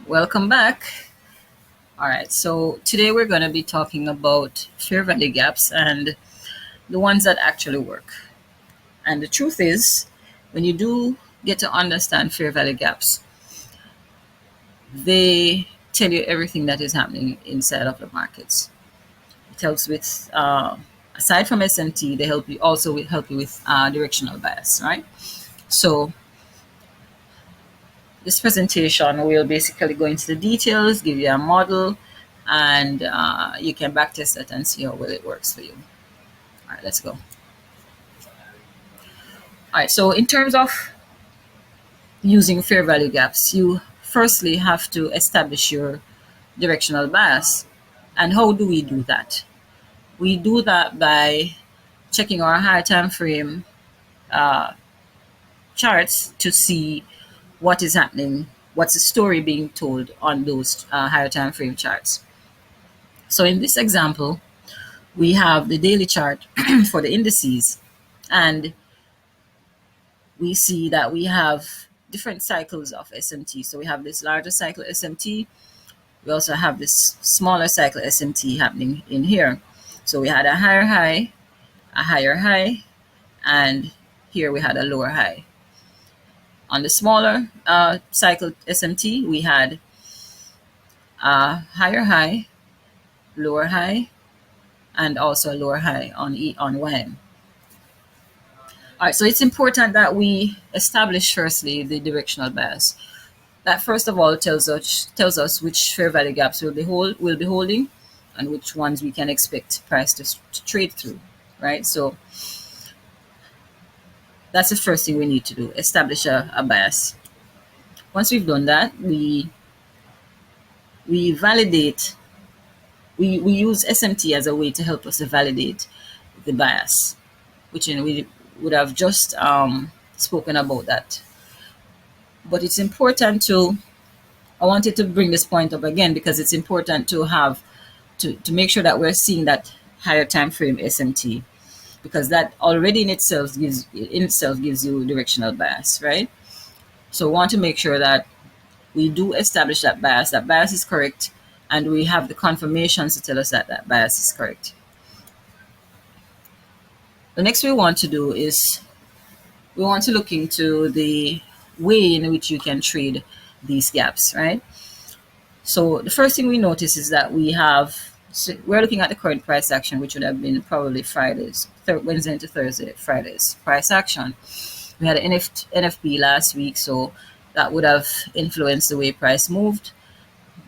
Welcome back. All right, so today we're going to be talking about fair value gaps and the ones that actually work. And the truth is, when you do get to understand fair value gaps, they tell you everything that is happening inside of the markets. It helps with, aside from SMT, they help you also help you with directional bias, right? So this presentation will basically go into the details, give you a model, and you can backtest it and see how well it works for you. All right, let's go. All right, so in terms of using fair value gaps, you firstly have to establish your directional bias. And how do we do that? We do that by checking our higher time frame uh, charts to see what is happening, what's the story being told on those higher time frame charts. So in this example, we have the daily chart for the indices, and we see that we have different cycles of SMT. So we have this larger cycle SMT. We also have this smaller cycle SMT happening in here. So we had a higher high, and here we had a lower high. On the smaller cycle SMT, we had a higher high, lower high, and also a lower high on YM. All right, so it's important that we establish firstly the directional bias. That first of all tells us which fair value gaps will be holding, and which ones we can expect price to trade through, right? So that's the first thing we need to do: establish a bias. Once we've done that, we validate. We use SMT as a way to help us to validate the bias, which we would have just spoken about that. But it's important to, I wanted to bring this point up again because it's important to have to make sure that we're seeing that higher time frame SMT, because that already in itself gives you directional bias, right? So we want to make sure that we do establish that bias is correct, and we have the confirmations to tell us that that bias is correct. The next we want to do is we want to look into the way in which you can trade these gaps, right? So the first thing we notice is that we're looking at the current price action, which would have been probably Wednesday into Thursday, Friday's price action. We had an NFP last week, so that would have influenced the way price moved.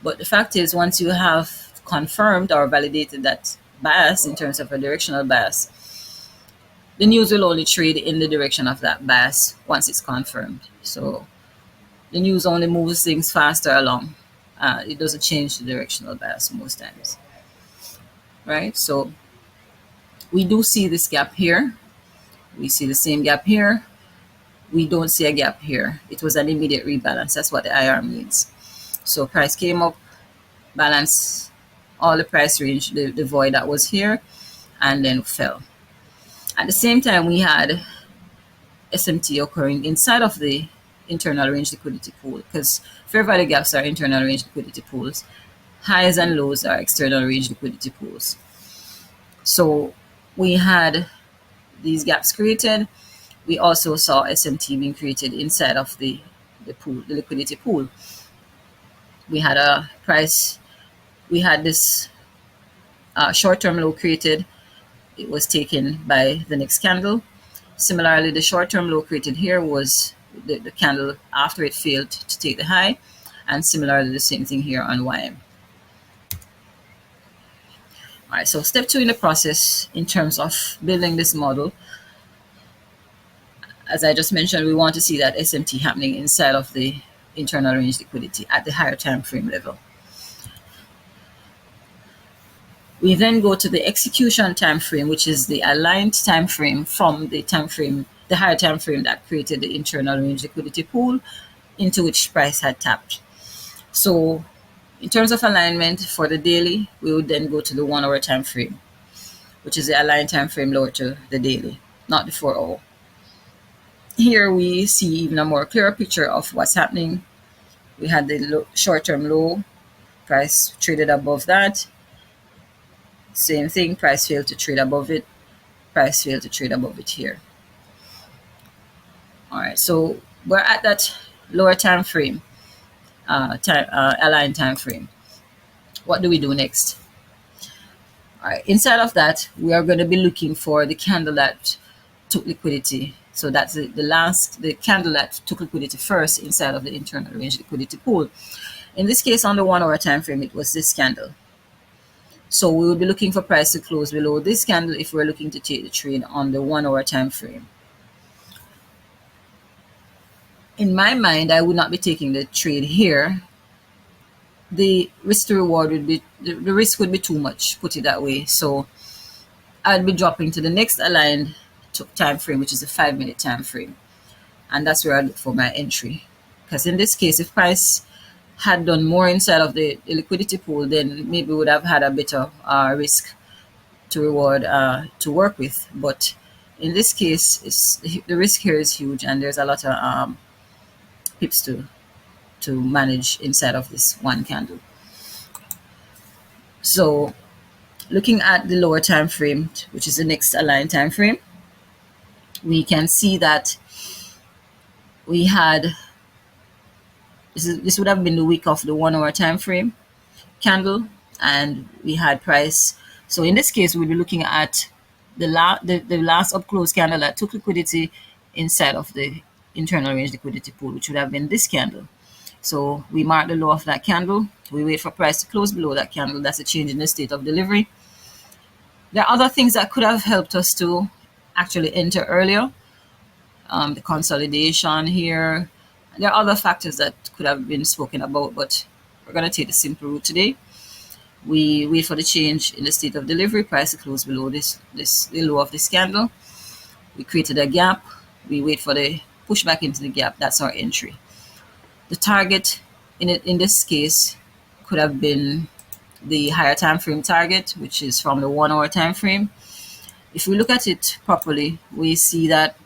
But the fact is, once you have confirmed or validated that bias in terms of a directional bias, the news will only trade in the direction of that bias once it's confirmed. So the news only moves things faster along. It doesn't change the directional bias most times, right? So we do see this gap here. We see the same gap here. We don't see a gap here. It was an immediate rebalance. That's what the IR means. So price came up, balance all the price range, the void that was here, and then fell. At the same time, we had SMT occurring inside of the internal range liquidity pool, because fair value gaps are internal range liquidity pools. Highs and lows are external range liquidity pools. So we had these gaps created. We also saw SMT being created inside of the pool, the liquidity pool. We had a price, we had this short-term low created. It was taken by the next candle. Similarly, the short-term low created here was the candle after it failed to take the high, and similarly the same thing here on YM. All right, so step 2 in the process in terms of building this model, as I just mentioned, we want to see that SMT happening inside of the internal range liquidity at the higher time frame level. We then go to the execution time frame, which is the aligned time frame from the higher time frame that created the internal range liquidity pool into which price had tapped. So in terms of alignment for the daily, we would then go to the 1 hour time frame, which is the aligned time frame lower to the daily, not the 4 hour. Here we see even a more clearer picture of what's happening. We had the short-term low, price traded above that. Same thing, price failed to trade above it, price failed to trade above it here. All right, so we're at that lower time frame, aligned time frame. What do we do next? All right, inside of that, we are going to be looking for the candle that took liquidity. So that's the candle that took liquidity first inside of the internal range liquidity pool. In this case, on the 1 hour time frame, it was this candle. So we will be looking for price to close below this candle if we're looking to take the trade on the 1 hour time frame. In my mind, I would not be taking the trade here. The risk to reward would be, the risk would be too much, put it that way. So I'd be dropping to the next aligned time frame, which is a 5-minute time frame. And that's where I look for my entry. Because in this case, if price had done more inside of the liquidity pool, then maybe we would have had a better risk to reward to work with. But in this case, the risk here is huge, and there's a lot of pips to manage inside of this one candle. So looking at the lower time frame, which is the next aligned time frame, we can see that we had this would have been the week of the 1 hour time frame candle, and we had price. So in this case, we'll be looking at the last up close candle that took liquidity inside of the internal range liquidity pool, which would have been this candle. So we mark the low of that candle. We wait for price to close below that candle. That's a change in the state of delivery. There are other things that could have helped us to actually enter earlier. The consolidation here. There are other factors that could have been spoken about, but we're going to take the simple route today. We wait for the change in the state of delivery, price to close below the low of this candle. We created a gap. We wait for the pushback into the gap. That's our entry. The target in this case could have been the higher time frame target, which is from the 1 hour time frame. If we look at it properly, we see that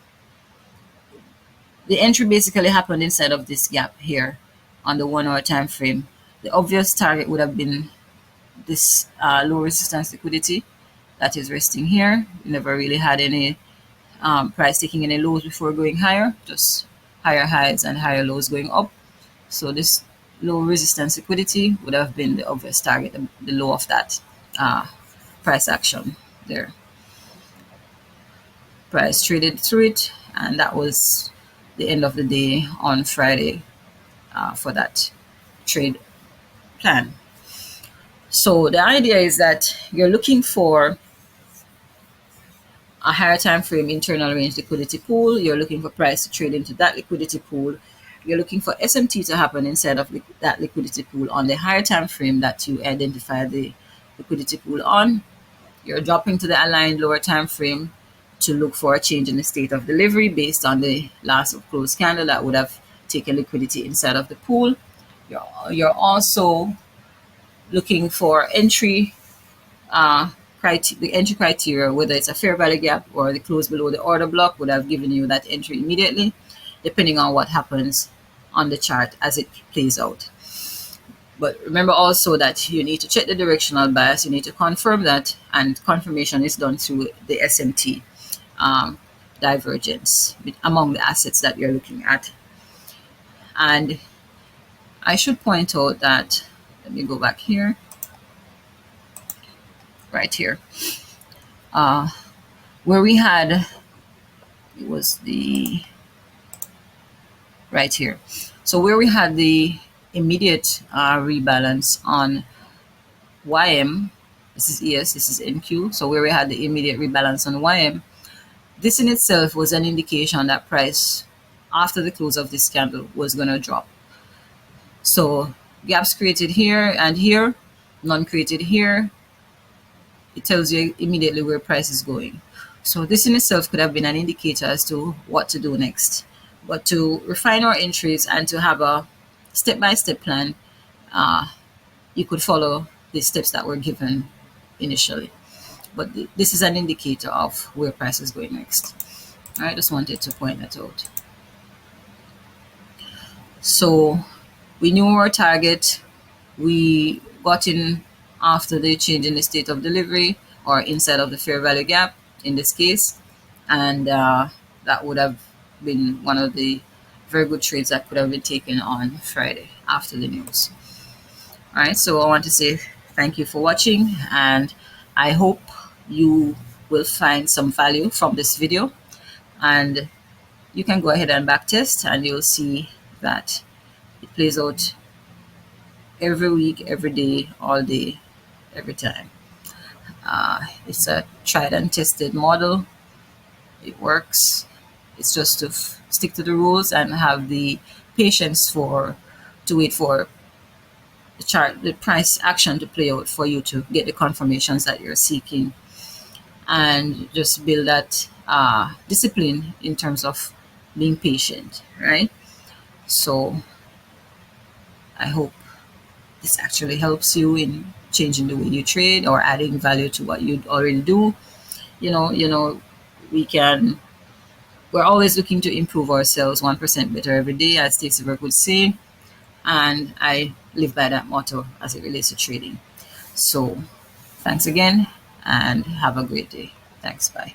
the entry basically happened inside of this gap here on the 1 hour time frame. The obvious target would have been this low resistance liquidity that is resting here. We never really had any price taking any lows before going higher, just higher highs and higher lows going up. So this low resistance liquidity would have been the obvious target, the low of that price action there. Price traded through it, and that was the end of the day on Friday for that trade plan. So the idea is that you're looking for a higher time frame internal range liquidity pool. You're looking for price to trade into that liquidity pool. You're looking for SMT to happen inside of that liquidity pool on the higher time frame that you identify the liquidity pool on. You're dropping to the aligned lower time frame to look for a change in the state of delivery based on the last of close candle that would have taken liquidity inside of the pool. You're also looking for entry the entry criteria, whether it's a fair value gap or the close below the order block, would have given you that entry immediately, depending on what happens on the chart as it plays out. But remember also that you need to check the directional bias. You need to confirm that, and confirmation is done through the SMT divergence among the assets that you're looking at. And I should point out that, let me go back here, right here, where we had, it was the, right here. So where we had the immediate rebalance on YM, this is ES, this is NQ, so where we had the immediate rebalance on YM, this in itself was an indication that price after the close of this candle was going to drop. So gaps created here and here, none created here. It tells you immediately where price is going. So this in itself could have been an indicator as to what to do next. But to refine our entries and to have a step-by-step plan, you could follow the steps that were given initially. But this is an indicator of where price is going next. I just wanted to point that out. So We knew our target. We got in after the change in the state of delivery or inside of the fair value gap in this case, and that would have been one of the very good trades that could have been taken on Friday after the news. All right, so I want to say thank you for watching, and I hope you will find some value from this video, and you can go ahead and backtest, and you'll see that it plays out every week, every day, all day, every time. It's a tried and tested model. It works. It's just to stick to the rules and have the patience to wait for the price action to play out for you to get the confirmations that you're seeking, and just build that discipline in terms of being patient, right? So I hope this actually helps you in changing the way you trade or adding value to what you already do. We can we're always looking to improve ourselves 1% better every day, as Stacey Burke would say, and I live by that motto as it relates to trading. So thanks again, and have a great day. Thanks. Bye.